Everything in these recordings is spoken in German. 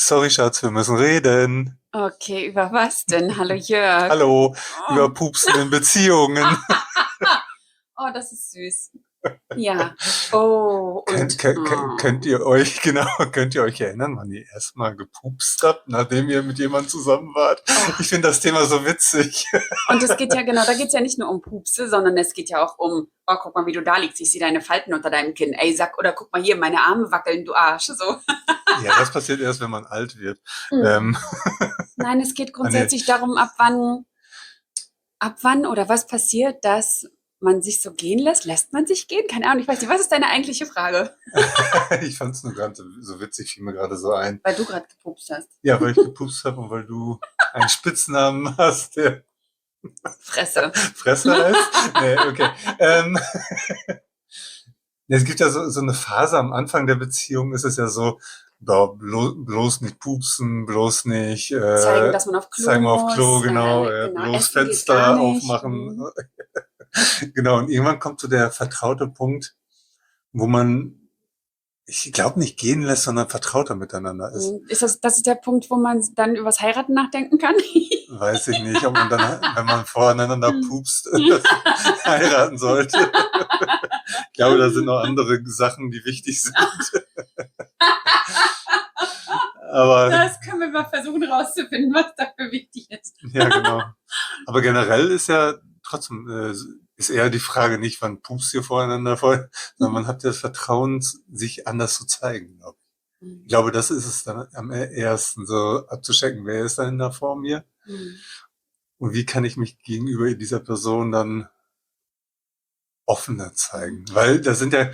Sorry, Schatz, wir müssen reden. Okay, über was denn? Hallo Jörg. Hallo, Oh, über Pupsen in Beziehungen. oh, das ist süß. Ja. Oh, und Könnt ihr euch, genau, könnt ihr euch erinnern, wann ihr erstmal gepupst habt, nachdem ihr mit jemandem zusammen wart? Ich oh. finde das Thema so witzig. Und es geht ja genau, da geht es ja nicht nur um Pupse, sondern es geht ja auch um, oh, guck mal, wie du da liegst. Ich sehe deine Falten unter deinem Kinn. Ey, sag, oder guck mal hier, meine Arme wackeln, du Arsch. So. Ja, das passiert erst, wenn man alt wird. Hm. Ähm, Nein, es geht nee. grundsätzlich darum, ab wann oder was passiert, dass man sich so gehen lässt. Lässt man sich gehen? Keine Ahnung, ich weiß nicht. Was ist deine eigentliche Frage? Ich fand es nur gerade so witzig, fiel mir gerade so ein. Weil du gerade gepupst hast. Ja, weil ich gepupst habe und weil du einen Spitznamen hast, der Fresse. Fresse heißt. Nee, okay. Ja, es gibt ja so eine Phase am Anfang der Beziehung, ist es ja so, bloß nicht pupsen, bloß nicht Zeigen, dass man auf Klo zeigen wir auf Klo, muss. genau, Genau, bloß essen geht gar Fenster nicht. aufmachen. Genau, und irgendwann kommt so der vertraute Punkt, wo man, ich glaube, nicht gehen lässt, sondern vertrauter miteinander ist. Ist das ist der Punkt, wo man dann übers Heiraten nachdenken kann? Weiß ich nicht, ob man dann, wenn man voreinander Hm. pupst, heiraten sollte. Ich glaube, da sind noch andere Sachen, die wichtig sind. Aber Das können wir mal versuchen rauszufinden, was dafür wichtig ist. ja, genau. Aber generell ist ja trotzdem, ist eher die Frage nicht, wann pupst ihr voreinander voll, sondern man hat ja das Vertrauen, sich anders zu zeigen, glaube ich. Ich glaube, das ist es dann am ersten, so abzuchecken, wer ist denn da vor mir und wie kann ich mich gegenüber dieser Person dann offener zeigen. Weil da sind ja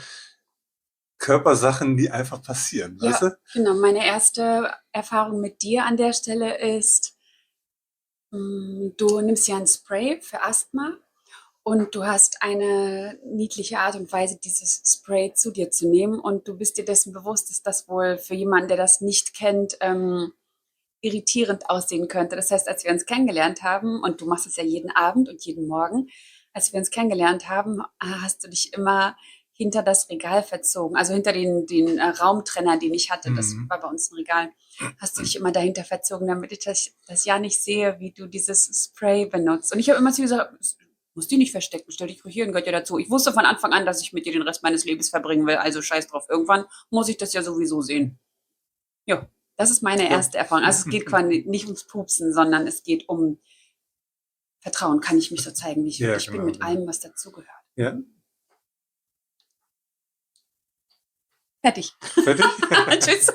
Körpersachen, die einfach passieren, weißt Ja, du? genau. Meine erste Erfahrung mit dir an der Stelle ist, du nimmst ja ein Spray für Asthma und du hast eine niedliche Art und Weise, dieses Spray zu dir zu nehmen und du bist dir dessen bewusst, dass das wohl für jemanden, der das nicht kennt, irritierend aussehen könnte. Das heißt, als wir uns kennengelernt haben, und du machst es ja jeden Abend und jeden Morgen, als wir uns kennengelernt haben, hast du dich immer hinter das Regal verzogen, also hinter den Raumtrenner, den ich hatte, das Mhm. war bei uns ein Regal, hast du dich immer dahinter verzogen, damit ich das ja nicht sehe, wie du dieses Spray benutzt. Und ich habe immer zu dir gesagt, muss die nicht verstecken, stell dich ruhig hier und gehört ja dazu. Ich wusste von Anfang an, dass ich mit dir den Rest meines Lebens verbringen will, also scheiß drauf. Irgendwann muss ich das ja sowieso sehen. Ja, das ist meine Ja. erste Erfahrung. Also es geht quasi nicht ums Pupsen, sondern es geht um Vertrauen. Kann ich mich so zeigen, wie ich Ja, wirklich bin, genau, mit genau. allem, was dazugehört. Ja, Fertig. fertig? Tschüss.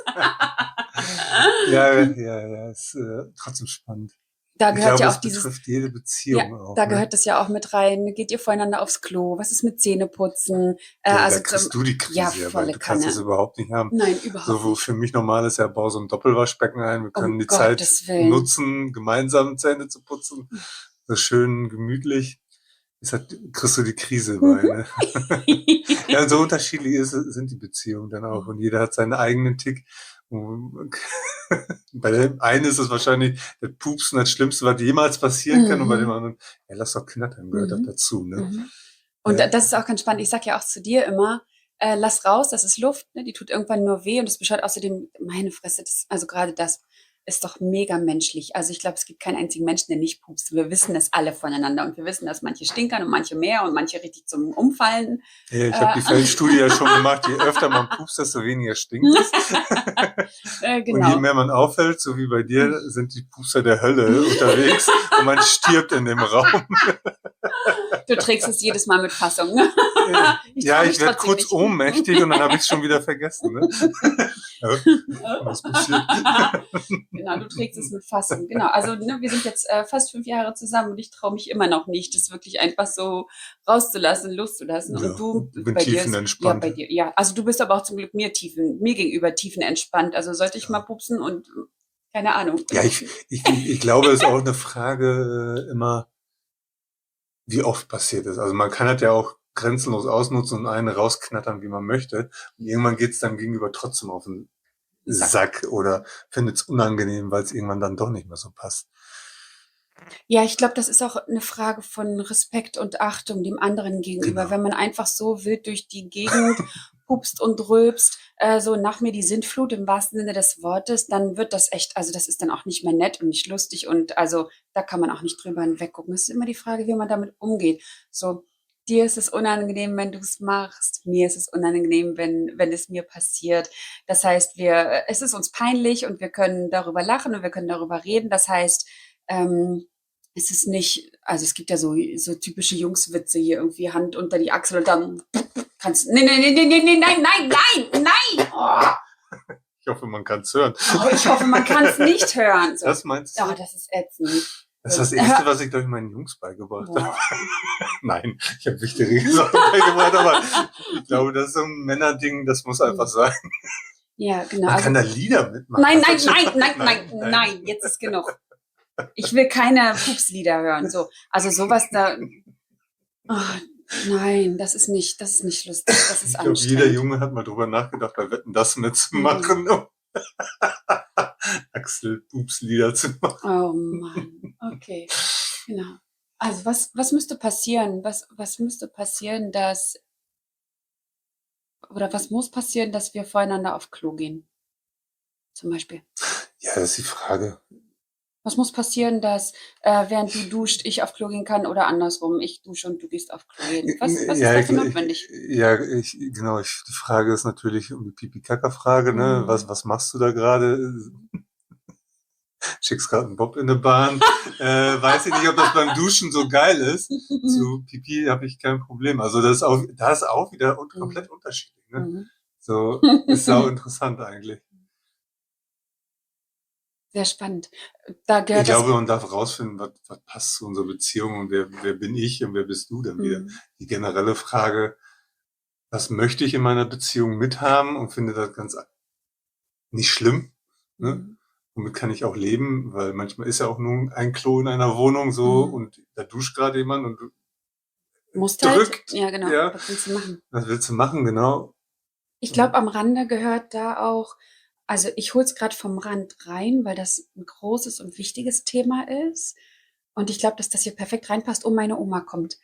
Ja, ja, ja, ist trotzdem spannend. Da Ich gehört glaube, ja auch es dieses, betrifft jede ja, Beziehung auch, da ne? gehört das ja auch mit rein. Geht ihr voreinander aufs Klo? Was ist mit Zähneputzen? Ja, da Also zum, kriegst du die ja, Krise ja, weil volle du kannst das Kanne. überhaupt nicht haben. Nein, So, überhaupt wo nicht. für mich normal ist, ja, bau so ein Doppelwaschbecken ein. Wir können Um die Zeit Gottes Willen. nutzen, gemeinsam Zähne zu putzen. So schön gemütlich. Kriegst du die Krise bei, Mhm. ne? Ja, so unterschiedlich sind die Beziehungen dann auch. Und jeder hat seinen eigenen Tick. Und bei dem einen ist es wahrscheinlich der Pupsen das Schlimmste, was jemals passieren kann. Und bei dem Mhm. anderen, ja, lass doch knattern, gehört das Mhm. dazu, ne? Mhm. Und Ja, das ist auch ganz spannend. Ich sage ja auch zu dir immer, lass raus, das ist Luft, ne? Die tut irgendwann nur weh und das bescheuert außerdem, meine Fresse, also gerade das ist doch mega menschlich. Also ich glaube, es gibt keinen einzigen Menschen, der nicht pupst. Wir wissen es alle voneinander und wir wissen, dass manche stinkern und manche mehr und manche richtig zum Umfallen. ja, ich habe Äh, die Feldstudie ja schon gemacht. Je öfter man pupst, desto weniger stinkt es. Und je genau. mehr man auffällt, so wie bei dir, sind die Puster der Hölle unterwegs und man stirbt in dem Raum. Du trägst es jedes Mal mit Fassung. Ich Ja, traue ich mich werde trotzdem kurz nicht. ohnmächtig und dann habe ich es schon wieder vergessen. Ne? Ja, was passiert? Genau, du trägst es mit Fassung. Genau, also ne, wir sind jetzt fast 5 Jahre zusammen und ich traue mich immer noch nicht, das wirklich einfach so rauszulassen, loszulassen. Und Ja, du, bin bei dir ja, tiefenentspannt. bei dir, ja. Also du bist aber auch zum Glück mir gegenüber tiefenentspannt. Also sollte ich mal Ja, pupsen und keine Ahnung. ja ich glaube, es ist auch eine Frage immer, wie oft passiert ist. Also man kann das ja auch grenzenlos ausnutzen und einen rausknattern, wie man möchte. Und irgendwann geht es dann gegenüber trotzdem auf den Sack. Sack oder findet es unangenehm, weil es irgendwann dann doch nicht mehr so passt. Ja, ich glaube, das ist auch eine Frage von Respekt und Achtung dem anderen gegenüber. Genau. Wenn man einfach so wild durch die Gegend pupst und rülpst, so nach mir die Sintflut im wahrsten Sinne des Wortes, dann wird das echt, also das ist dann auch nicht mehr nett und nicht lustig und also da kann man auch nicht drüber hinweggucken. Es ist immer die Frage, wie man damit umgeht. So, dir ist es unangenehm, wenn du es machst. Mir ist es unangenehm, wenn es mir passiert. Das heißt, es ist uns peinlich und wir können darüber lachen und wir können darüber reden. Das heißt, ähm, es ist nicht, also es gibt ja so typische Jungswitze hier irgendwie Hand unter die Achsel und dann kannst, nee, nee, nee, nee, nee, nee, nein, nein, nein, nein, Ich hoffe, man kann es hören. oh, ich hoffe, man kann es nicht hören. So. Das meinst du? Oh, das ist ätzend. Das ist das Erste, was ich, glaube ich, meinen Jungs beigebracht habe. Boah. Nein, ich habe wichtige Sachen beigebracht, aber ich glaube, das ist so ein Männerding, das muss einfach sein. Ja, genau. Man Also, kann da Lieder mitmachen. nein, nein, Das ist nein, schon- nein, nein, nein, jetzt ist genug. Ich will keine Pupslieder hören. So, also sowas da. Oh, nein, das ist nicht lustig. Das ist Ich glaube, jeder anstrengend. Junge hat mal drüber nachgedacht, bei Wetten, das mitzumachen, um Axel-Pups-Lieder zu machen. Oh Mann, okay, genau. Also was müsste passieren? Was müsste passieren, was muss passieren, dass wir voreinander auf Klo gehen? Zum Beispiel. Ja, das ist die Frage. Was muss passieren, dass während du duscht, ich auf Klo gehen kann oder andersrum, ich dusche und du gehst auf Klo gehen? Was ist Ja, dafür notwendig? genau, die Frage ist natürlich um die Pipi-Kaka-Frage, ne? Mhm. Was machst du da gerade? Schickst gerade einen Bob in eine Bahn. Weiß ich nicht, ob das beim Duschen so geil ist. Zu Pipi habe ich kein Problem. Also da ist auch wieder komplett unterschiedlich. Ne? Mhm. So ist auch interessant eigentlich. Sehr spannend. Da Ich gehört das. glaube, man darf rausfinden, was passt zu unserer Beziehung und wer bin ich und wer bist du dann wieder. Mhm. Die generelle Frage, was möchte ich in meiner Beziehung mithaben und finde das ganz nicht schlimm. Ne? Mhm. Womit kann ich auch leben, weil manchmal ist ja auch nur ein Klo in einer Wohnung so Mhm. und da duscht gerade jemand und du Musst halt, drückt. ja genau, Ja, was willst du machen? was willst du machen, genau. Ich glaube, am Rande gehört da auch, also ich hole es gerade vom Rand rein, weil das ein großes und wichtiges Thema ist. Und ich glaube, dass das hier perfekt reinpasst. Oh, meine Oma kommt.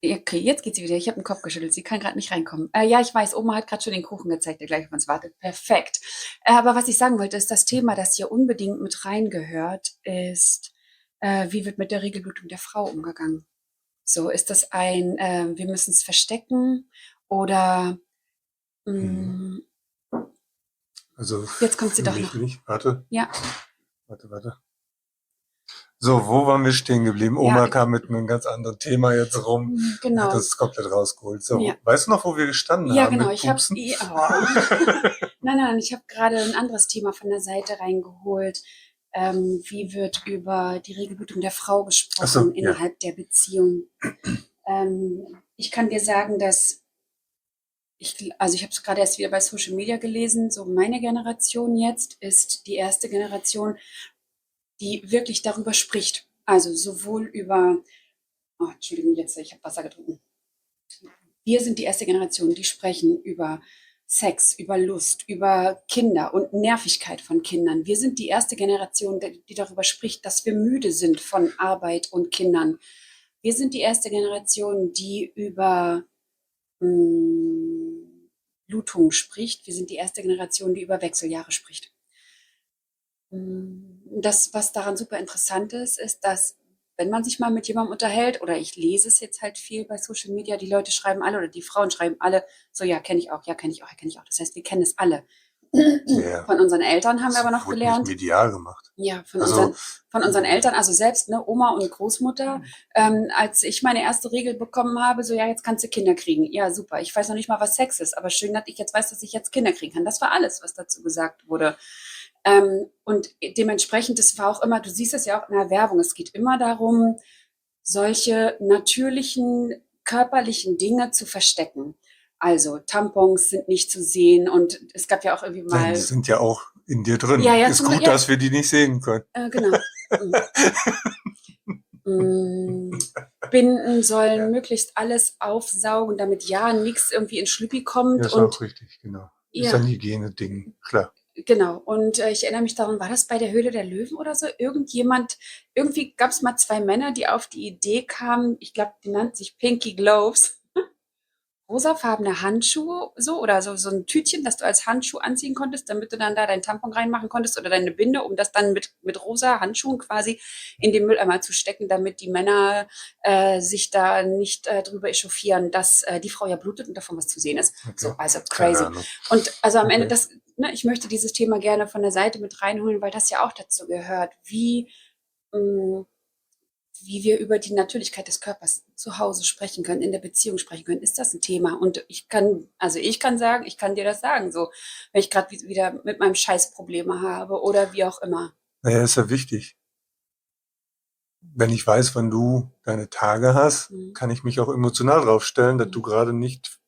Okay, jetzt geht sie wieder. Ich habe den Kopf geschüttelt. Sie kann gerade nicht reinkommen. Ja, ich weiß, Oma hat gerade schon den Kuchen gezeigt, der gleich auf uns wartet. Perfekt. Aber was ich sagen wollte, ist das Thema, das hier unbedingt mit reingehört, ist, wie wird mit der Regelblutung der Frau umgegangen? So, ist das wir müssen es verstecken oder Mhm. Also jetzt kommt sie für doch mich noch. nicht. Warte. Ja. Warte. So, wo waren wir stehen geblieben? Ja. Oma kam mit einem ganz anderen Thema jetzt rum. Hat Genau. das komplett rausgeholt. So, Ja. weißt du noch, wo wir gestanden Ja, haben genau. mit Pupsen? Nein, ich habe gerade ein anderes Thema von der Seite reingeholt. Wie wird über die Regelblutung der Frau gesprochen Ach so, ja. innerhalb der Beziehung? Ich kann dir sagen, dass ich habe es gerade erst wieder bei Social Media gelesen, so meine Generation jetzt ist die erste Generation, die wirklich darüber spricht. Also sowohl über, oh, Entschuldigung, jetzt, ich habe Wasser getrunken. Wir sind die erste Generation, die sprechen über Sex, über Lust, über Kinder und Nervigkeit von Kindern. Wir sind die erste Generation, die darüber spricht, dass wir müde sind von Arbeit und Kindern. Wir sind die erste Generation, die über Blutung spricht. Wir sind die erste Generation, die über Wechseljahre spricht. Das, was daran super interessant ist, ist, dass wenn man sich mal mit jemandem unterhält, oder ich lese es jetzt halt viel bei Social Media, die Leute schreiben alle oder die Frauen schreiben alle, so ja, kenne ich auch, ja, kenne ich auch, ja, kenne ich auch. Das heißt, wir kennen es alle. Ja. Von unseren Eltern haben wir aber noch Wurde gelernt. nicht medial gemacht. Ja, Also, von unseren Eltern, also selbst ne, Oma und Großmutter, als ich meine erste Regel bekommen habe, so ja, jetzt kannst du Kinder kriegen. Ja, super. Ich weiß noch nicht mal, was Sex ist, aber schön, dass ich jetzt weiß, dass ich jetzt Kinder kriegen kann. Das war alles, was dazu gesagt wurde. Und dementsprechend, das war auch immer, du siehst es ja auch in der Werbung, es geht immer darum, solche natürlichen, körperlichen Dinge zu verstecken. Also Tampons sind nicht zu sehen und es gab ja auch irgendwie mal... Nein, die sind ja auch in dir drin. Ja, ist gut, dass wir die nicht sehen können. Genau. Binden sollen möglichst alles aufsaugen, damit ja nichts irgendwie in Schlüppi kommt. Ja, ist und auch richtig, genau. Ja. Ist ein Hygieneding, klar. Genau. Und ich erinnere mich daran, war das bei der Höhle der Löwen oder so? Irgendwie gab es mal zwei Männer, die auf die Idee kamen, ich glaube, die nannten sich Pinky Gloves, rosafarbene Handschuhe so oder so ein Tütchen, das du als Handschuh anziehen konntest, damit du dann da dein Tampon reinmachen konntest oder deine Binde, um das dann mit rosa Handschuhen quasi in den Mülleimer zu stecken, damit die Männer sich da nicht drüber echauffieren, dass die Frau ja blutet und davon was zu sehen ist. Okay. So, also Keine crazy. Ahnung. Und also am Ende, Okay. ich möchte dieses Thema gerne von der Seite mit reinholen, weil das ja auch dazu gehört, mh, wie wir über die Natürlichkeit des Körpers zu Hause sprechen können, in der Beziehung sprechen können, ist das ein Thema. Und ich kann sagen, ich kann dir das sagen, so, wenn ich gerade wieder mit meinem Scheiß Probleme habe oder wie auch immer. Naja, ist ja wichtig. Wenn ich weiß, wann du deine Tage hast, Mhm. kann ich mich auch emotional drauf stellen, dass du Mhm. gerade nicht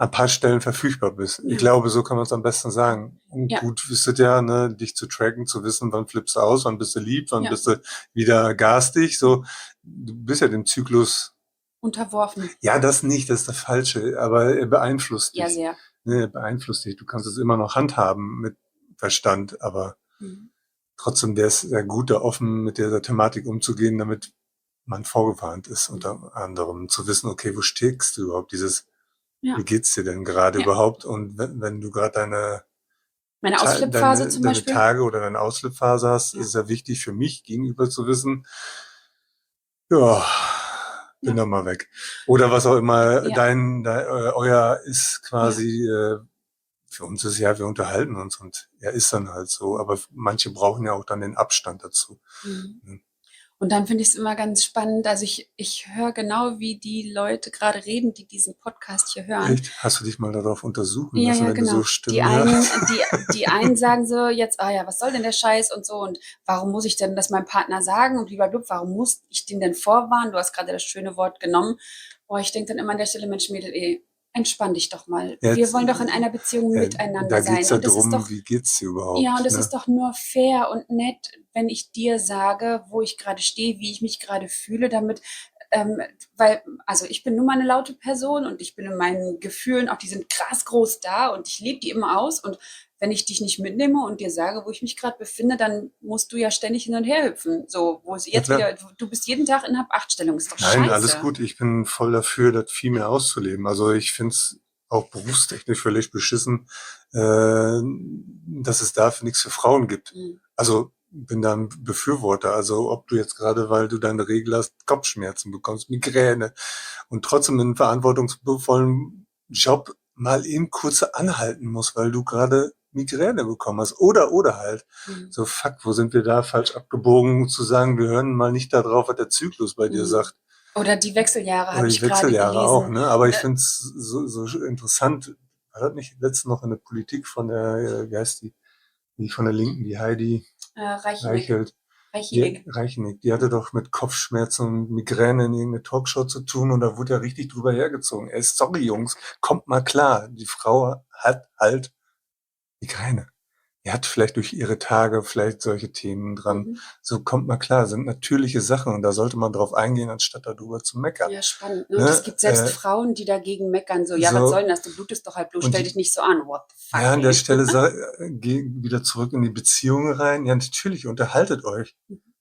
an ein paar Stellen verfügbar bist. Ich Ja, glaube, so kann man es am besten sagen. Und ja, gut ist es ja, ne, dich zu tracken, zu wissen, wann flippst du aus, wann bist du lieb, wann ja, bist du wieder garstig. So, du bist ja dem Zyklus. unterworfen. Ja, das nicht, das ist das Falsche, aber er beeinflusst Ja, dich. sehr. Ne, er beeinflusst dich. Du kannst es immer noch handhaben mit Verstand, aber Mhm. trotzdem, der ist sehr gut, da offen mit dieser Thematik umzugehen, damit man vorgewarnt ist, Mhm. unter anderem zu wissen, okay, wo steckst du überhaupt? Ja, Wie geht's dir denn gerade ja. überhaupt? Und wenn du gerade Meine Ausflipphase zum deine Beispiel. Tage oder deine Ausflipphase hast, ist Ja, es ja wichtig für mich gegenüber zu wissen, ja, bin ja, da mal weg. Oder was auch immer ja, euer ist ja. quasi, für uns ist ja, wir unterhalten uns und er ist dann halt so. Aber manche brauchen ja auch dann den Abstand dazu. Mhm. Ne? Und dann finde ich es immer ganz spannend. Also ich höre genau, wie die Leute gerade reden, die diesen Podcast hier hören. Echt? Hast du dich mal darauf untersuchen Ja, lassen, ja, wenn du genau. so Stimmen hörst? Die einen sagen so jetzt, ah ja, was soll denn der Scheiß und so und warum muss ich denn das meinem Partner sagen und blablabla, warum muss ich den denn vorwarnen? Du hast gerade das schöne Wort genommen. Boah, ich denke dann immer an der Stelle, Mensch, Mädel, entspann dich doch mal. Wir Jetzt, wollen doch in einer Beziehung da miteinander geht's sein ja und es ist drum, doch wie geht's dir ja, und überhaupt, es ist ne? doch nur fair und nett, wenn ich dir sage, wo ich gerade stehe, wie ich mich gerade fühle, damit, weil, also ich bin nun mal eine laute Person und ich bin in meinen Gefühlen, auch die sind krass groß da und ich lebe die immer aus. Und wenn ich dich nicht mitnehme und dir sage, wo ich mich gerade befinde, dann musst du ja ständig hin und her hüpfen. So, wo es Ja jetzt klar. wieder, du bist jeden Tag in Hab-Acht-Stellung, ist doch Nein, alles scheiße. gut. Ich bin voll dafür, das viel mehr auszuleben. Also ich find's auch berufstechnisch völlig beschissen, dass es dafür nichts für Frauen gibt. Hm. Also bin da ein Befürworter. Also ob du jetzt gerade, weil du deine Regel hast, Kopfschmerzen bekommst, Migräne und trotzdem einen verantwortungsvollen Job mal eben kurz anhalten musst, weil du gerade Migräne bekommen hast. Oder halt. Hm. So, fuck, wo sind wir da falsch abgebogen, zu sagen, wir hören mal nicht darauf, was der Zyklus bei dir Hm. sagt. Oder die Wechseljahre Oder habe die ich gerade Wechseljahre auch, gelesen. ne? Aber ich Äh, finde es so interessant. War das nicht letztens noch in der Politik von der, wie heißt die? Die von der Linken, die Heidi Reichelig. Reichelt, Reichelig. Reichnig, die hatte doch mit Kopfschmerzen und Migräne in irgendeine Talkshow zu tun und da wurde ja richtig drüber hergezogen. Ey, sorry Jungs, kommt mal klar, die Frau hat halt Migräne. Die hat vielleicht durch ihre Tage vielleicht solche Themen dran. Mhm. So kommt mal klar, sind natürliche Sachen und da sollte man drauf eingehen, anstatt darüber zu meckern. Ja, spannend, ne? Und es Ne? gibt selbst Frauen, die dagegen meckern, so, ja, was soll So, denn das? Du blutest doch halt Blut, und stell dich die, nicht so an. What the fuck, ja, an der ey? Stelle geh wieder zurück in die Beziehung rein. Ja, natürlich, unterhaltet euch.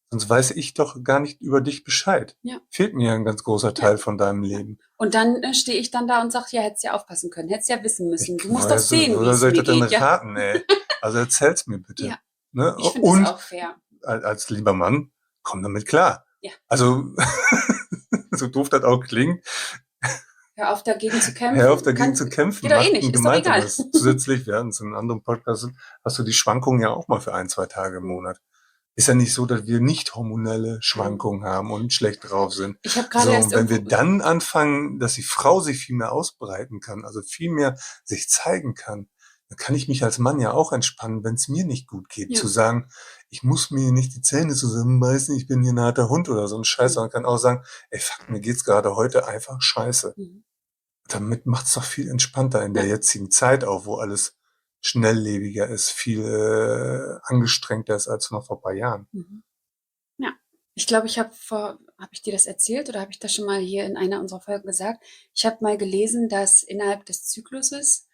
Sonst weiß ich doch gar nicht über dich Bescheid. Ja, Fehlt mir ein ganz großer ja, Teil von deinem ja. Leben. Und dann stehe ich dann da und sage, ja, hättest ja aufpassen können, hättest ja wissen müssen. Du musst doch sehen, wie Woher es soll ich mir das denn geht. Ja, raten, ey? Also erzähl's mir bitte. ja, Ne? ich finde es Und auch fair. als lieber Mann, komm damit klar. Ja, Also, so doof das auch klingt, hör auf, dagegen zu hör auf kämpfen. dagegen zu kämpfen, Geht doch eh macht nicht, ein ist doch egal. gemeinsames. Zusätzlich, wir hatten es in einem anderen Podcast, hast du die Schwankungen ja auch mal für ein, 2 Tage im Monat. Ist ja nicht so, dass wir nicht hormonelle Schwankungen haben und schlecht drauf sind. Ich habe gerade So, erst und wenn wir irgendwo, dann anfangen, dass die Frau sich viel mehr ausbreiten kann, also viel mehr sich zeigen kann, dann kann ich mich als Mann ja auch entspannen, wenn es mir nicht gut geht, ja, zu sagen, ich muss mir nicht die Zähne zusammenbeißen, ich bin hier ein harter Hund oder so ein Scheiß, sondern kann auch sagen, ey, fuck, mir geht's gerade heute einfach scheiße. mhm. Damit macht's doch viel entspannter in der Ja, jetzigen Zeit auch, wo alles schnelllebiger ist, viel angestrengter ist als noch vor ein paar Jahren. mhm. Ja. Ich glaube, habe ich dir das erzählt oder habe ich das schon mal hier in einer unserer Folgen gesagt? Ich habe mal gelesen, dass innerhalb des Zykluses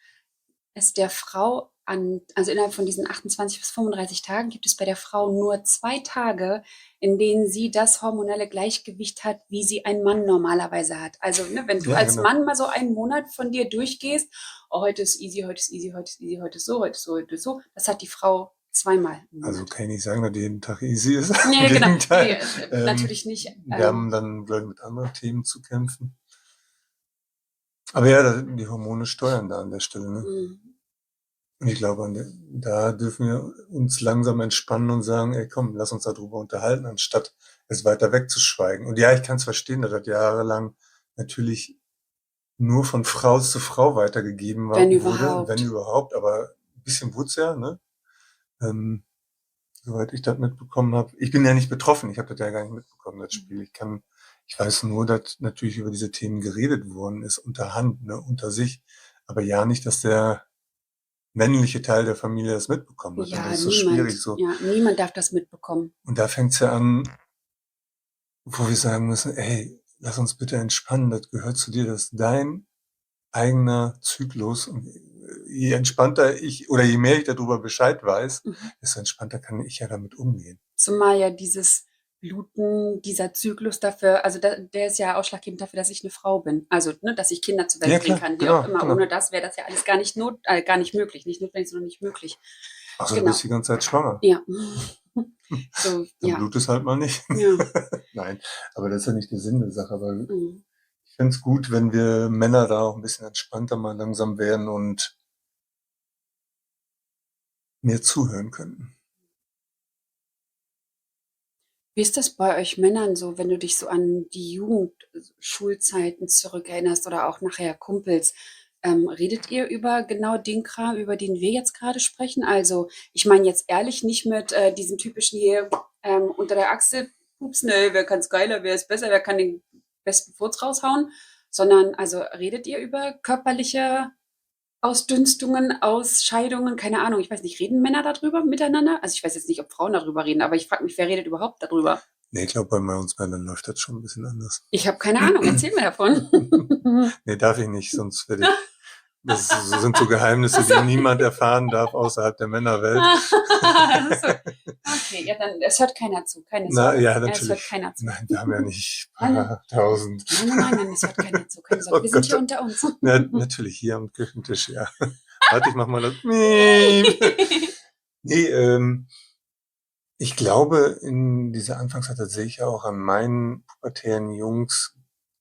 es der Frau also innerhalb von diesen 28 bis 35 Tagen gibt es bei der Frau nur 2 Tage, in denen sie das hormonelle Gleichgewicht hat, wie sie ein Mann normalerweise hat. Also, ne, wenn du Ja, als genau. Mann mal so einen Monat von dir durchgehst, oh, heute ist easy, heute ist easy, heute ist easy, heute ist so, heute ist so, heute ist so. Das hat die Frau zweimal im Also Monat. kann ich nicht sagen, dass jeden Tag easy ist. Nee, Im genau. Gegenteil. Nee, natürlich nicht. Wir haben dann, glaube ich, mit anderen Themen zu kämpfen. Aber ja, die Hormone steuern da an der Stelle. Ne? Mhm. Und ich glaube, da dürfen wir uns langsam entspannen und sagen, ey komm, lass uns darüber unterhalten, anstatt es weiter wegzuschweigen. Und ja, ich kann es verstehen, dass das jahrelang natürlich nur von Frau zu Frau weitergegeben Wenn wurde, wenn überhaupt. überhaupt, aber ein bisschen wurde es ja, ne? Soweit ich das mitbekommen habe. Ich bin ja nicht betroffen, ich habe das ja gar nicht mitbekommen, das Spiel. Ich weiß nur, dass natürlich über diese Themen geredet worden ist, unter Hand, ne, unter sich, aber ja nicht, dass der männliche Teil der Familie das mitbekommen hat. Und Ja, das ist so niemand. schwierig so. Ja, niemand darf das mitbekommen. Und da fängt's ja an, wo wir sagen müssen, ey, lass uns bitte entspannen, das gehört zu dir, das ist dein eigener Zyklus. Und je entspannter ich oder je mehr ich darüber Bescheid weiß, Mhm. desto entspannter kann ich ja damit umgehen. Zumal ja dieses Bluten, dieser Zyklus dafür, also der ist ja ausschlaggebend dafür, dass ich eine Frau bin. Also, ne, dass ich Kinder zur Welt Ja bringen klar, kann, wie auch genau, immer. genau. Ohne das wäre das ja alles gar nicht gar nicht möglich. Nicht notwendig, sondern nicht möglich. Also du Genau. bist die ganze Zeit schwanger. Ja. So, Dann ja. blutet es halt mal nicht. Ja. Nein, aber das ist ja nicht der Sinn der Sache. Aber Mhm. ich find's gut, wenn wir Männer da auch ein bisschen entspannter mal langsam werden und mehr zuhören könnten. Wie ist das bei euch Männern so, wenn du dich so an die Jugendschulzeiten zurückerinnerst oder auch nachher Kumpels? Redet ihr über genau den Kram, über den wir jetzt gerade sprechen? Also, ich meine jetzt ehrlich nicht mit diesem typischen hier unter der Achsel pupsen, wer kann's geiler, wer ist besser, wer kann den besten Furz raushauen, sondern also redet ihr über körperliche Ausdünstungen, Ausscheidungen, keine Ahnung, ich weiß nicht, reden Männer darüber miteinander? Also ich weiß jetzt nicht, ob Frauen darüber reden, aber ich frage mich, wer redet überhaupt darüber? Nee, ich glaube, bei uns Männern läuft das schon ein bisschen anders. Ich habe keine Ahnung, erzähl mir davon. Nee, darf ich nicht, sonst werde ich. Das sind so Geheimnisse, die niemand erfahren darf außerhalb der Männerwelt. So. Okay, ja, dann, es hört keiner zu, keine Na Sorge. ja, Es hört natürlich. keiner zu. Nein, wir haben ja nicht Nein, tausend. nein, es hört keiner zu, keine Sorge. Oh Wir sind hier Gott. unter uns. Ja, natürlich hier am Küchentisch, ja. Warte, ich mach mal das. Nee, ich glaube, in dieser Anfangszeit, das sehe ich ja auch an meinen pubertären Jungs,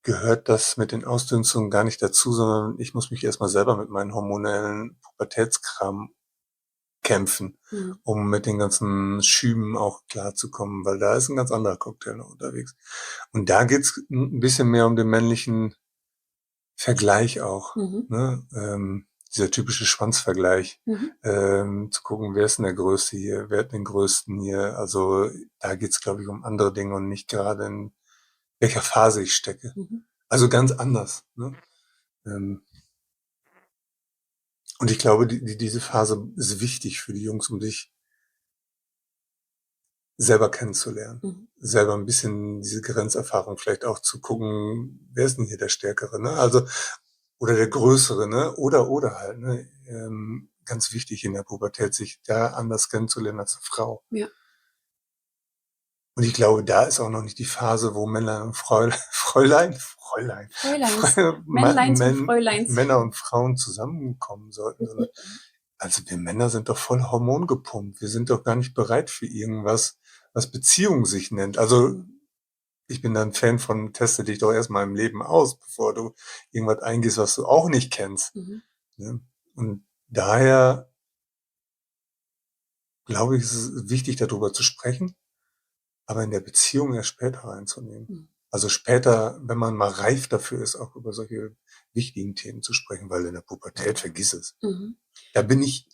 gehört das mit den Ausdünstungen gar nicht dazu, sondern ich muss mich erstmal selber mit meinen hormonellen Pubertätskram kämpfen, Hm. um mit den ganzen Schüben auch klarzukommen, weil da ist ein ganz anderer Cocktail noch unterwegs. Und da geht's ein bisschen mehr um den männlichen Vergleich auch, Mhm. ne? Dieser typische Schwanzvergleich, Mhm. zu gucken, wer ist denn der Größte hier, wer hat den Größten hier. Also da geht's, glaube ich, um andere Dinge und nicht gerade in welcher Phase ich stecke. Mhm. Also ganz anders. Ne? Ähm, und ich glaube, diese Phase ist wichtig für die Jungs, um sich selber kennenzulernen. Mhm. Selber ein bisschen diese Grenzerfahrung vielleicht auch zu gucken, wer ist denn hier der Stärkere, ne? Also, oder der Größere, ne? Oder halt, ne? Ganz wichtig in der Pubertät, sich da anders kennenzulernen als eine Frau. Ja. Und ich glaube, da ist auch noch nicht die Phase, wo Männer und Fräuleins, Fräuleins. Männleins und Fräuleins. Männer und Frauen zusammenkommen sollten, sondern also wir Männer sind doch voll hormongepumpt. Wir sind doch gar nicht bereit für irgendwas, was Beziehung sich nennt. Also ich bin dann Fan von teste dich doch erstmal im Leben aus, bevor du irgendwas eingehst, was du auch nicht kennst. Mhm. Ne? Und daher glaube ich, ist es wichtig, darüber zu sprechen, aber in der Beziehung erst später reinzunehmen. Mhm. Also später, wenn man mal reif dafür ist, auch über solche wichtigen Themen zu sprechen, weil in der Pubertät vergiss es. Mhm. Da bin ich,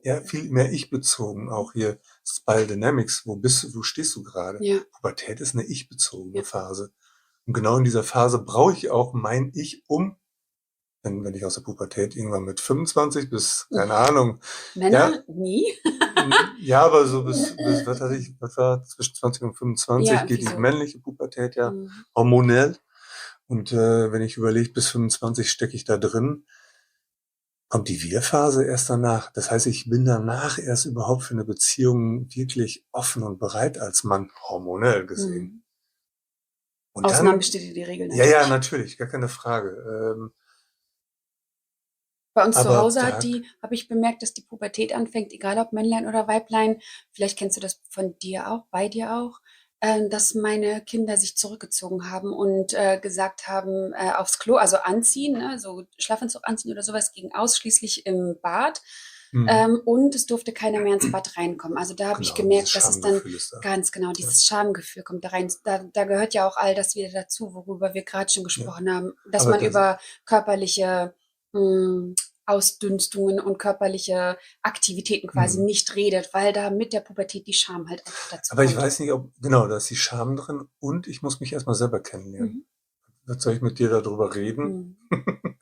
ja, viel mehr ich bezogen, auch hier Spile Dynamics, wo stehst du gerade? Ja. Pubertät ist eine ich-bezogene Ja. Phase. Und genau in dieser Phase brauche ich auch mein Ich, wenn ich aus der Pubertät irgendwann mit 25 bis, keine Ahnung, Männer nie. ja, aber so bis, was war zwischen 20 und 25 Ja, geht die wieso? männliche Pubertät ja Mhm. hormonell. Und wenn ich überlege, bis 25 stecke ich da drin, kommt die Wir-Phase erst danach. Das heißt, ich bin danach erst überhaupt für eine Beziehung wirklich offen und bereit als Mann, hormonell gesehen. Mhm. Und Ausnahmen dann, bestätigen die Regel ja, natürlich. natürlich, gar keine Frage. Bei uns zu Aber ab Hause da, habe ich bemerkt, dass die Pubertät anfängt, egal ob Männlein oder Weiblein. Vielleicht kennst du das von dir auch, bei dir auch, dass meine Kinder sich zurückgezogen haben und gesagt haben, aufs Klo, also anziehen, ne, so Schlafanzug anziehen oder sowas, ging ausschließlich im Bad. hm, Und es durfte keiner mehr ins Bad reinkommen. Also da habe ich genau, dieses gemerkt, dass es dann Schamgefühl ist da. ganz genau Ja, dieses Schamgefühl kommt da rein. Da gehört ja auch all das wieder dazu, worüber wir gerade schon ja. gesprochen haben, dass Aber man das, über körperliche hm, Ausdünstungen und körperliche Aktivitäten quasi hm. nicht redet, weil da mit der Pubertät die Scham halt einfach dazu Aber ich kommt. weiß nicht, ob, genau, da ist die Scham drin und ich muss mich erstmal selber kennenlernen. Mhm. Was soll ich mit dir darüber reden? Mhm.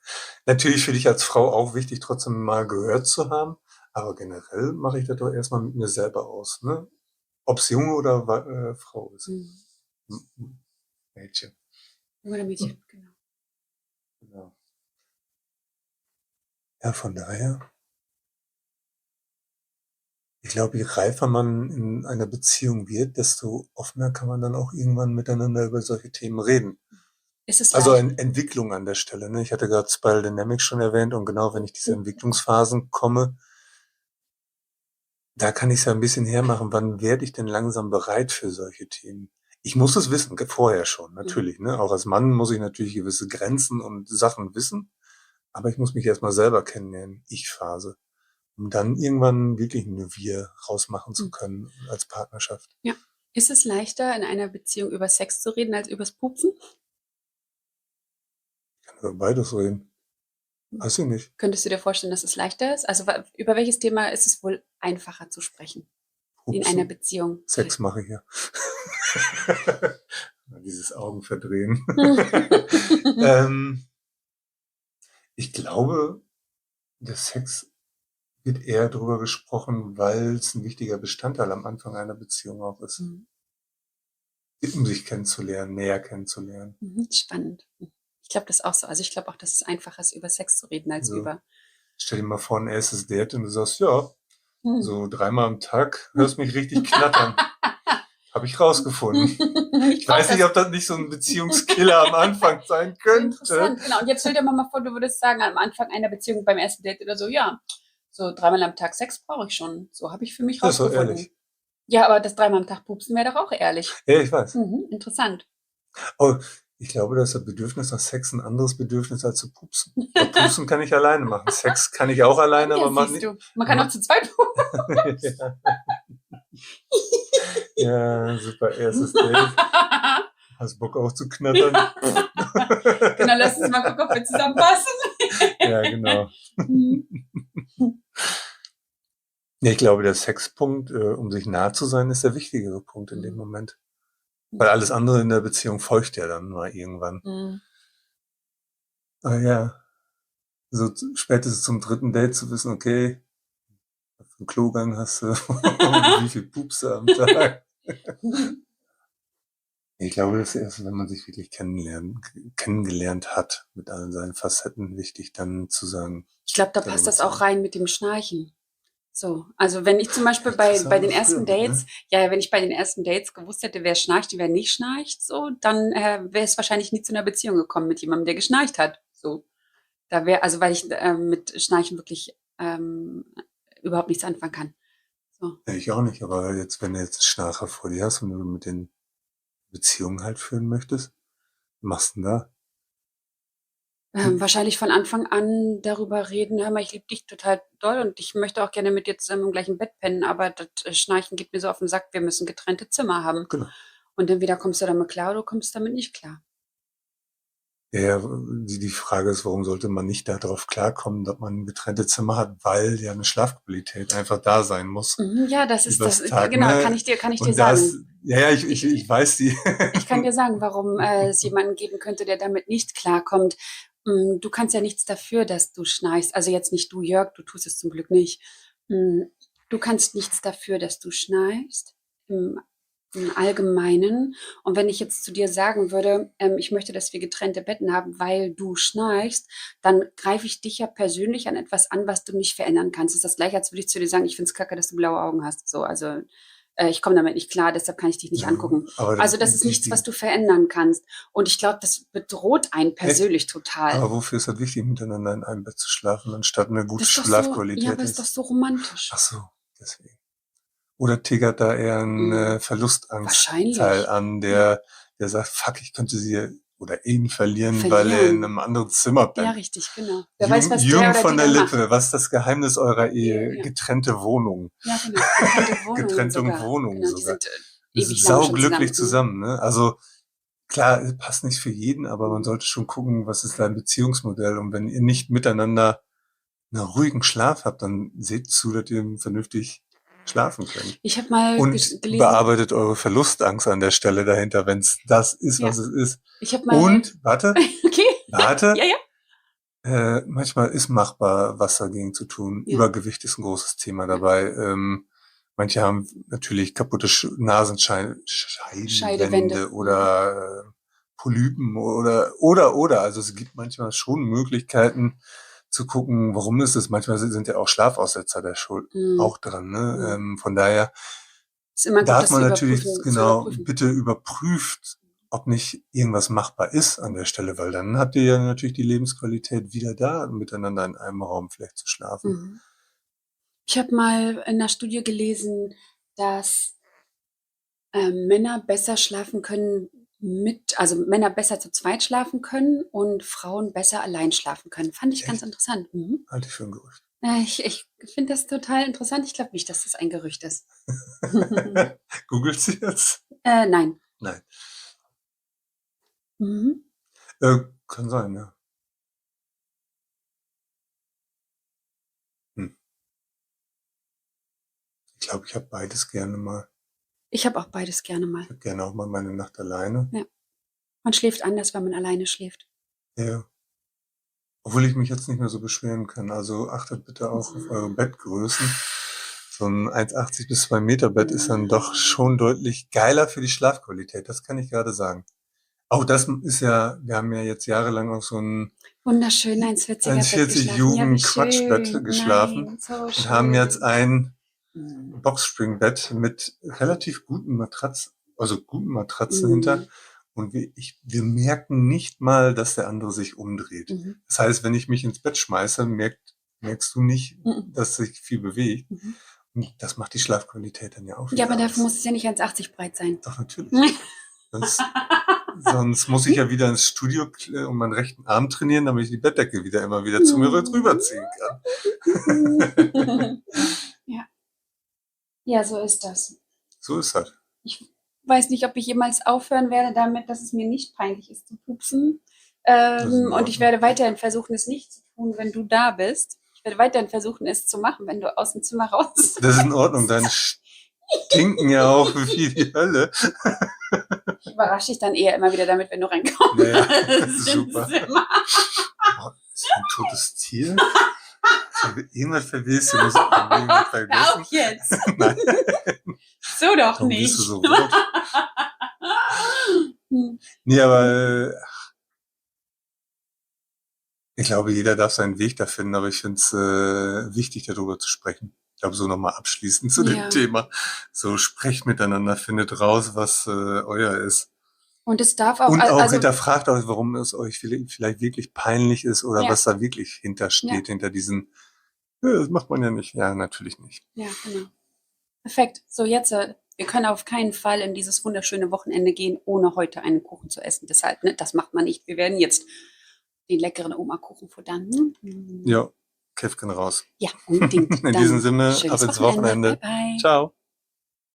Natürlich für dich als Frau auch wichtig, trotzdem mal gehört zu haben. Aber generell mache ich das doch erstmal mit mir selber aus, ne? Ob's Junge oder Frau ist. Mhm. Mädchen. Junge oder Mädchen, genau. Genau. Ja, von daher, ich glaube, je reifer man in einer Beziehung wird, desto offener kann man dann auch irgendwann miteinander über solche Themen reden. Ist es Also leicht? Entwicklung an der Stelle, ne? Ich hatte gerade Spiral Dynamics schon erwähnt und genau, wenn ich diese Entwicklungsphasen komme, da kann ich es ja ein bisschen hermachen. Wann werde ich denn langsam bereit für solche Themen? Ich muss es wissen, vorher schon, Mhm. natürlich, ne? Auch als Mann muss ich natürlich gewisse Grenzen und Sachen wissen, aber ich muss mich erstmal selber kennenlernen, Ich-Phase, um dann irgendwann wirklich 'ne Wir rausmachen zu Mhm. können als Partnerschaft. Ja. Ist es leichter, in einer Beziehung über Sex zu reden, als übers Pupsen? Ich kann über beides reden. Weiß ich nicht. Könntest du dir vorstellen, dass es leichter ist? Also über welches Thema ist es wohl einfacher zu sprechen in einer Pupsen, Beziehung? Sex mache ich ja. Dieses Augenverdrehen. Ähm, ich glaube, der Sex wird eher drüber gesprochen, weil es ein wichtiger Bestandteil am Anfang einer Beziehung auch ist, Mhm. um sich kennenzulernen, näher kennenzulernen. Mhm. Spannend. Ich glaube das auch so. Also ich glaube auch, dass es einfacher ist, über Sex zu reden als Also, über. stell dir mal vor, ein erstes Date und du sagst: „Ja, Mhm. so dreimal am Tag hörst mich richtig knattern. Habe ich rausgefunden.“ Ich Ich brauche weiß nicht, das. ob das nicht so ein Beziehungskiller am Anfang sein könnte. Interessant, genau. Und jetzt stell dir mal vor, du würdest sagen, am Anfang einer Beziehung beim ersten Date oder so, ja, so dreimal am Tag Sex brauche ich schon. So habe ich für mich Das ist doch rausgefunden. ehrlich. Ja, aber das dreimal am Tag pupsen wäre doch auch ehrlich. Ja, ich weiß. Mhm, interessant. Aber ich glaube, dass das Bedürfnis nach Sex ein anderes Bedürfnis als zu pupsen. Weil Pupsen kann ich alleine machen. Sex kann ich auch alleine, Ja, aber man siehst nicht. du. Man kann auch zu zweit Ja, ja, super erstes Date. Hast Bock auch zu knattern? Ja. Genau, lass uns mal gucken, ob wir zusammenpassen. Ja, genau. Mhm. Ja, ich glaube, der Sexpunkt, um sich nah zu sein, ist der wichtigere Punkt in dem Mhm. Moment. Weil alles andere in der Beziehung folgt ja dann mal irgendwann. Mhm. Ah ja, so spätestens zum dritten Date zu wissen, okay, was für einen Klogang hast du und wie viel Pups am Tag. Ich glaube, das ist erst, wenn man sich wirklich kennengelernt hat, mit allen seinen Facetten, wichtig dann zu sagen, Ich glaube, da passt darüber das zu auch reden. rein mit dem Schnarchen. So, also wenn ich zum Beispiel Das bei haben wir den früher ersten mit, Dates, ne? ja, wenn ich bei den ersten Dates gewusst hätte, wer schnarcht, wer nicht schnarcht, so, dann wäre es wahrscheinlich nie zu einer Beziehung gekommen mit jemandem, der geschnarcht hat. So, da wäre, also weil ich mit Schnarchen wirklich überhaupt nichts anfangen kann. So. Ja, ich auch nicht, aber jetzt, wenn du jetzt einen Schnarcher vor dir hast und du mit den Beziehungen halt führen möchtest, was machst du denn da? Wahrscheinlich von Anfang an darüber reden, hör mal, ich liebe dich total doll und ich möchte auch gerne mit dir zusammen im gleichen Bett pennen, aber das Schnarchen geht mir so auf den Sack, wir müssen getrennte Zimmer haben. Genau. Und entweder kommst du damit klar oder du kommst damit nicht klar. Ja, die Frage ist, warum sollte man nicht darauf klarkommen, dass man getrennte Zimmer hat, weil ja eine Schlafqualität einfach da sein muss Mhm, ja, das ist übers das, Tag, genau, ne? kann ich dir Und das, sagen. ja, ich Ich, weiß die. ich kann dir sagen, warum es jemanden geben könnte, der damit nicht klarkommt. Du kannst ja nichts dafür, dass du schnarchst. Also jetzt nicht du, Jörg, du tust es zum Glück nicht. Mm, Du kannst nichts dafür, dass du schnarchst. im Allgemeinen. Und wenn ich jetzt zu dir sagen würde, ich möchte, dass wir getrennte Betten haben, weil du schnarchst, dann greife ich dich ja persönlich an etwas an, was du nicht verändern kannst. Das ist das Gleiche, als würde ich zu dir sagen, ich finde es kacke, dass du blaue Augen hast. So, also ich komme damit nicht klar, deshalb kann ich dich nicht Ja, angucken. aber Also das ist nichts, was du verändern kannst. Und ich glaube, das bedroht einen echt? persönlich total. Aber wofür ist es wichtig, miteinander in einem Bett zu schlafen, anstatt eine gute Das ist doch so, ja, Schlafqualität aber ist doch ist? so romantisch. Ach so, deswegen. Oder triggert da eher ein Mm, Verlustangstteil wahrscheinlich. an, Ja. der sagt, fuck, ich könnte sie oder ihn verlieren, weil er in Verlieren. einem anderen Zimmer Ja, pennt. richtig, genau. Wer weiß, was der Jung oder von die der da macht. Lippe, was ist das Geheimnis eurer Ja, Ehe? ja. Getrennte Wohnung. Ja, genau. Getrennte Wohnungen Getrennte sogar. Wohnungen Genau, die sogar. sind Wir sind ewig lange schon sauglücklich zusammen. zusammen, ne? Also klar, es passt nicht für jeden, aber man sollte schon gucken, was ist dein Beziehungsmodell. Und wenn ihr nicht miteinander einen ruhigen Schlaf habt, dann seht zu, dass ihr vernünftig schlafen könnt. Ich habe mal Und gelesen, bearbeitet eure Verlustangst an der Stelle dahinter, wenn es das ist, ja, was es ist. ich habe mal, Und, warte, okay, warte, ja, ja, manchmal ist machbar, was dagegen zu tun. ja, Übergewicht ist ein großes Thema ja. dabei. Manche haben natürlich kaputte Nasenscheidenwände Scheidewände. oder Polypen oder. Also es gibt manchmal schon Möglichkeiten zu gucken, warum ist es. Manchmal sind ja auch Schlafaussetzer der Schuld Mhm. auch dran. Ne? Mhm. Von daher Ist immer gut, darf das man zu natürlich überprüfen, genau bitte überprüft, ob nicht irgendwas machbar ist an der Stelle, weil dann habt ihr ja natürlich die Lebensqualität wieder da, miteinander in einem Raum vielleicht zu schlafen. Mhm. Ich habe mal in einer Studie gelesen, dass Männer besser schlafen können also Männer besser zu zweit schlafen können und Frauen besser allein schlafen können. Fand ich ganz Echt? interessant. Mhm. Halte ich für ein Gerücht. Ich finde das total interessant. Ich glaube nicht, dass das ein Gerücht ist. Googelt sie jetzt? Nein. Nein. Mhm. Kann sein, ja. Hm. Ich glaube, ich habe beides gerne mal. Ich habe auch beides gerne mal. Ich habe gerne auch mal meine Nacht alleine. Ja. Man schläft anders, wenn man alleine schläft. Ja. Obwohl ich mich jetzt nicht mehr so beschweren kann. Also achtet bitte auch auf eure Bettgrößen. So ein 1,80 bis 2 Meter Bett ist dann doch schon deutlich geiler für die Schlafqualität. Das kann ich gerade sagen. Auch das ist ja, wir haben ja jetzt jahrelang auf so ein Wunderschön 1,40er Bett 1,40 geschlafen. Ja, wie Jugend-Quatschbett schön. geschlafen Nein, so und haben jetzt schön. ein Mhm. Boxspringbett mit relativ guten Matratzen hinter. Mhm. Und wir merken nicht mal, dass der andere sich umdreht. Mhm. Das heißt, wenn ich mich ins Bett schmeiße, merkst du nicht, Mhm. dass sich viel bewegt. Mhm. Und das macht die Schlafqualität dann ja auch Ja, wieder aber dafür aus. muss es ja nicht 1,80 breit sein. Doch, natürlich. Sonst muss ich ja wieder ins Studio und meinen rechten Arm trainieren, damit ich die Bettdecke wieder immer wieder zu mir rüberziehen kann. Ja. Ja, so ist das. So ist das. Ich weiß nicht, ob ich jemals aufhören werde damit, dass es mir nicht peinlich ist zu pupsen. Das ist in Und ich Ordnung. werde weiterhin versuchen, es nicht zu tun, wenn du da bist. Ich werde weiterhin versuchen, es zu machen, wenn du aus dem Zimmer raus Das ist in Ordnung. Deine stinken ja auch wie die Hölle. Ich überrasche dich dann eher immer wieder damit, wenn du reinkommst. Naja, ins super. Zimmer. Oh, ist das ein totes Tier? Irgendwas verwirrst du. Muss ich irgendwas Hör vergessen? auf jetzt. Nein. So doch Warum bist nicht. du so rot? Nee, aber ich glaube, jeder darf seinen Weg da finden, aber ich finde es wichtig, darüber zu sprechen. Ich glaube, so nochmal abschließend zu Ja. dem Thema. So, sprecht miteinander, findet raus, was euer ist. Und es darf auch, Und auch also hinterfragt euch, warum es euch vielleicht wirklich peinlich ist oder Ja. was da wirklich hintersteht, hinter diesen, das macht man ja nicht. Ja, natürlich nicht. ja, genau. Perfekt. So, jetzt, wir können auf keinen Fall in dieses wunderschöne Wochenende gehen, ohne heute einen Kuchen zu essen. Deshalb, ne, das macht man nicht. Wir werden jetzt den leckeren Oma-Kuchen futtern. Ja, Käfken raus. Ja, unbedingt. In Dann diesem Sinne, schönes ab ins Wochenende. Bye, bye. Ciao.